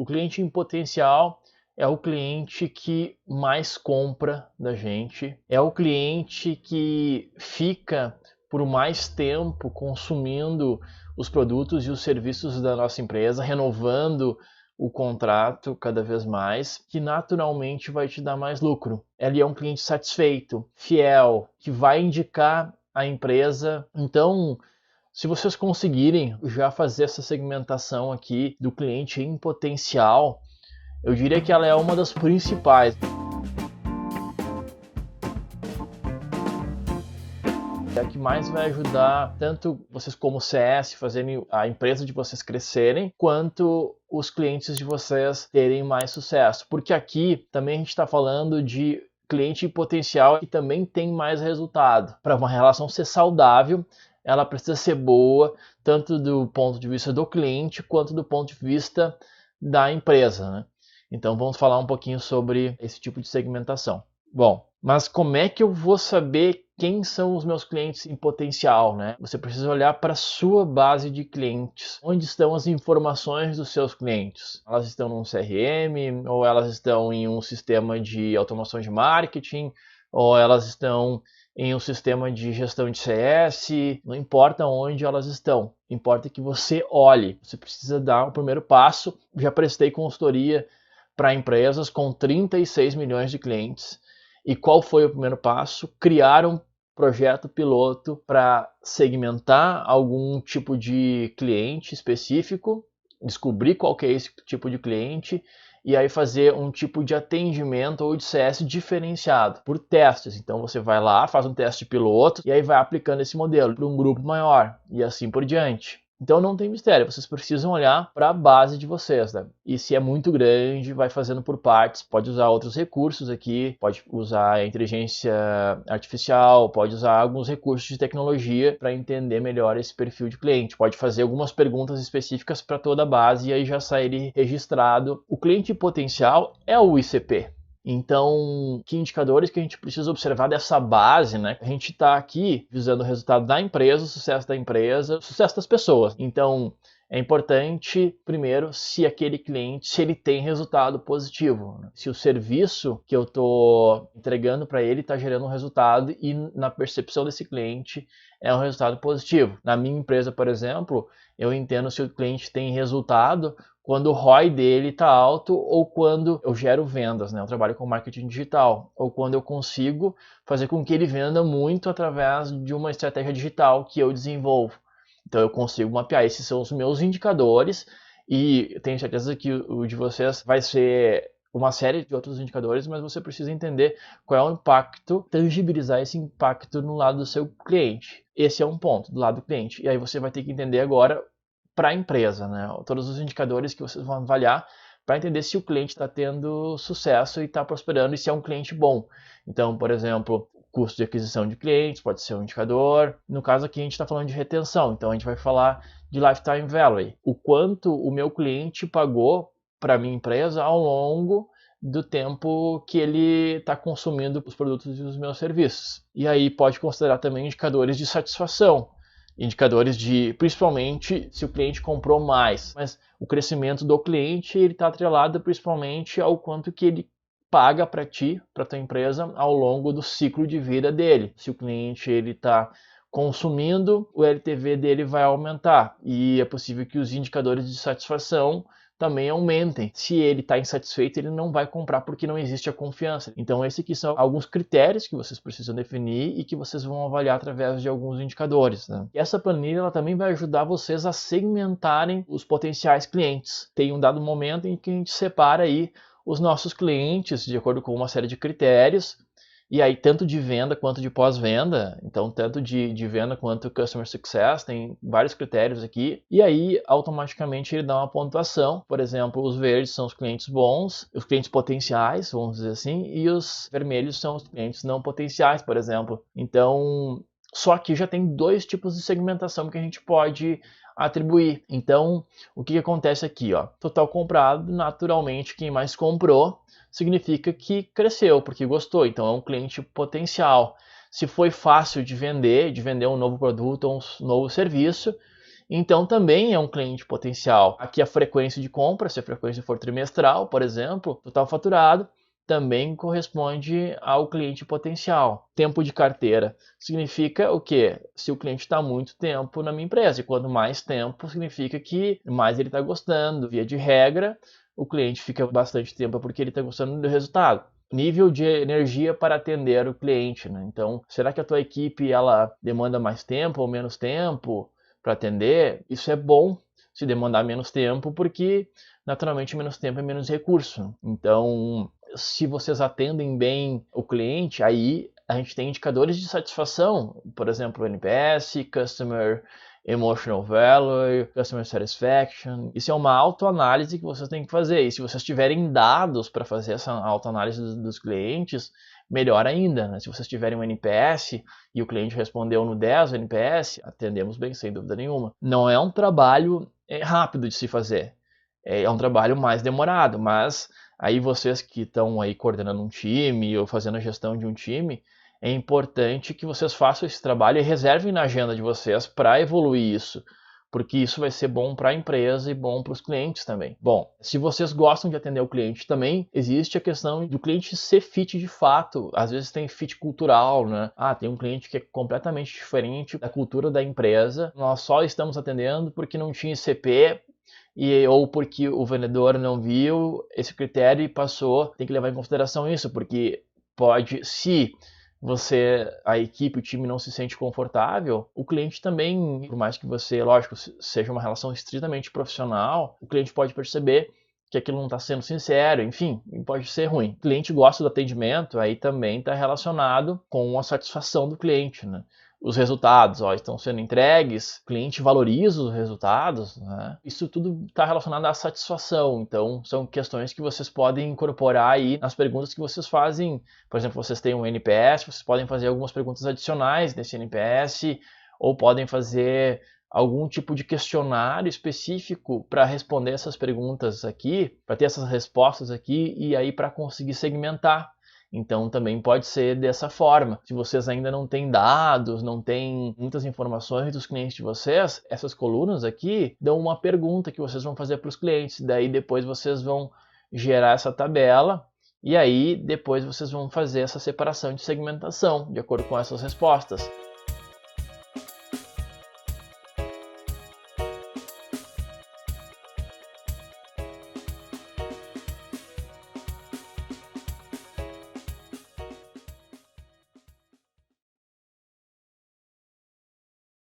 O cliente em potencial é o cliente que mais compra da gente, é o cliente que fica por mais tempo consumindo os produtos e os serviços da nossa empresa, renovando o contrato cada vez mais, que naturalmente vai te dar mais lucro. Ele é um cliente satisfeito, fiel, que vai indicar a empresa. Então, se vocês conseguirem já fazer essa segmentação aqui do cliente em potencial, eu diria que ela é uma das principais. É a que mais vai ajudar tanto vocês como CS fazerem a empresa de vocês crescerem, quanto os clientes de vocês terem mais sucesso. Porque aqui também a gente está falando de cliente em potencial que também tem mais resultado. Para uma relação ser saudável, ela precisa ser boa, tanto do ponto de vista do cliente, quanto do ponto de vista da empresa, né? Então vamos falar um pouquinho sobre esse tipo de segmentação. Bom, mas como é que eu vou saber quem são os meus clientes em potencial, né? Você precisa olhar para a sua base de clientes. Onde estão as informações dos seus clientes? Elas estão num CRM, ou elas estão em um sistema de automação de marketing, ou elas estão em um sistema de gestão de CS, não importa onde elas estão, importa que você olhe. Você precisa dar o primeiro passo. Já prestei consultoria para empresas com 36 milhões de clientes. E qual foi o primeiro passo? Criar um projeto piloto para segmentar algum tipo de cliente específico, descobrir qual que é esse tipo de cliente e aí fazer um tipo de atendimento ou de CS diferenciado por testes. Então você vai lá, faz um teste piloto e aí vai aplicando esse modelo para um grupo maior e assim por diante. Então não tem mistério, vocês precisam olhar para a base de vocês, né? E se é muito grande, vai fazendo por partes. Pode usar outros recursos aqui, pode usar a inteligência artificial, pode usar alguns recursos de tecnologia para entender melhor esse perfil de cliente. Pode fazer algumas perguntas específicas para toda a base e aí já sair registrado. O cliente potencial é o ICP. Então, que indicadores que a gente precisa observar dessa base, né? A gente está aqui visando o resultado da empresa, o sucesso da empresa, o sucesso das pessoas. Então, é importante, primeiro, se aquele cliente, se ele tem resultado positivo, né? Se o serviço que eu estou entregando para ele está gerando um resultado e na percepção desse cliente é um resultado positivo. Na minha empresa, por exemplo, eu entendo se o cliente tem resultado quando o ROI dele está alto ou quando eu gero vendas, né? Eu trabalho com marketing digital, ou quando eu consigo fazer com que ele venda muito através de uma estratégia digital que eu desenvolvo. Então eu consigo mapear, esses são os meus indicadores e tenho certeza que o de vocês vai ser uma série de outros indicadores, mas você precisa entender qual é o impacto, tangibilizar esse impacto no lado do seu cliente. Esse é um ponto, do lado do cliente. E aí você vai ter que entender agora para a empresa, né? Todos os indicadores que vocês vão avaliar para entender se o cliente está tendo sucesso e está prosperando e se é um cliente bom. Então, por exemplo, custo de aquisição de clientes pode ser um indicador. No caso aqui a gente está falando de retenção, então a gente vai falar de lifetime value. O quanto o meu cliente pagou para a minha empresa ao longo do tempo que ele está consumindo os produtos e os meus serviços. E aí pode considerar também indicadores de satisfação. Indicadores de, principalmente, se o cliente comprou mais. Mas o crescimento do cliente está atrelado principalmente ao quanto que ele paga para ti, para tua empresa, ao longo do ciclo de vida dele. Se o cliente está consumindo, o LTV dele vai aumentar. E é possível que os indicadores de satisfação também aumentem. Se ele está insatisfeito, ele não vai comprar porque não existe a confiança. Então, esses aqui são alguns critérios que vocês precisam definir e que vocês vão avaliar através de alguns indicadores, né? E essa planilha ela também vai ajudar vocês a segmentarem os potenciais clientes. Tem um dado momento em que a gente separa aí os nossos clientes de acordo com uma série de critérios. E aí, tanto de venda quanto de pós-venda, então tanto de venda quanto Customer Success, tem vários critérios aqui. E aí, automaticamente, ele dá uma pontuação. Por exemplo, os verdes são os clientes bons, os clientes potenciais, vamos dizer assim, e os vermelhos são os clientes não potenciais, por exemplo. Então, só aqui já tem dois tipos de segmentação que a gente pode atribuir. Então, o que acontece aqui, ó? Total comprado, naturalmente, quem mais comprou significa que cresceu, porque gostou, então é um cliente potencial. Se foi fácil de vender um novo produto ou um novo serviço, então também é um cliente potencial. Aqui a frequência de compra, se a frequência for trimestral, por exemplo, total faturado, também corresponde ao cliente potencial. Tempo de carteira significa o quê? Se o cliente está muito tempo na minha empresa, e quanto mais tempo, significa que mais ele está gostando. Via de regra, o cliente fica bastante tempo porque ele está gostando do resultado. Nível de energia para atender o cliente, né? Então, será que a tua equipe ela demanda mais tempo ou menos tempo para atender? Isso é bom se demandar menos tempo, porque naturalmente menos tempo é menos recurso. Então, se vocês atendem bem o cliente, aí a gente tem indicadores de satisfação, por exemplo, o NPS, Customer Emotional Value, Customer Satisfaction. Isso é uma autoanálise que vocês têm que fazer. E se vocês tiverem dados para fazer essa autoanálise dos clientes, melhor ainda, né? Se vocês tiverem um NPS e o cliente respondeu no 10 o NPS, atendemos bem, sem dúvida nenhuma. Não é um trabalho rápido de se fazer. É um trabalho mais demorado, mas aí vocês que estão aí coordenando um time ou fazendo a gestão de um time, é importante que vocês façam esse trabalho e reservem na agenda de vocês para evoluir isso, porque isso vai ser bom para a empresa e bom para os clientes também. Bom, se vocês gostam de atender o cliente também, existe a questão do cliente ser fit de fato. Às vezes tem fit cultural, né? Tem um cliente que é completamente diferente da cultura da empresa. Nós só estamos atendendo porque não tinha ICP, ou porque o vendedor não viu esse critério e passou. Tem que levar em consideração isso, porque se a equipe, o time não se sente confortável, o cliente também, por mais que você, lógico, seja uma relação estritamente profissional, o cliente pode perceber que aquilo não está sendo sincero, enfim, pode ser ruim. O cliente gosta do atendimento, aí também está relacionado com a satisfação do cliente, né? Os resultados estão sendo entregues, o cliente valoriza os resultados, né? Isso tudo está relacionado à satisfação. Então, são questões que vocês podem incorporar aí nas perguntas que vocês fazem. Por exemplo, vocês têm um NPS, vocês podem fazer algumas perguntas adicionais nesse NPS, ou podem fazer algum tipo de questionário específico para responder essas perguntas aqui, para ter essas respostas aqui, e aí para conseguir segmentar. Então também pode ser dessa forma. Se vocês ainda não têm dados, não têm muitas informações dos clientes de vocês, essas colunas aqui dão uma pergunta que vocês vão fazer para os clientes. Daí depois vocês vão gerar essa tabela e aí depois vocês vão fazer essa separação de segmentação de acordo com essas respostas.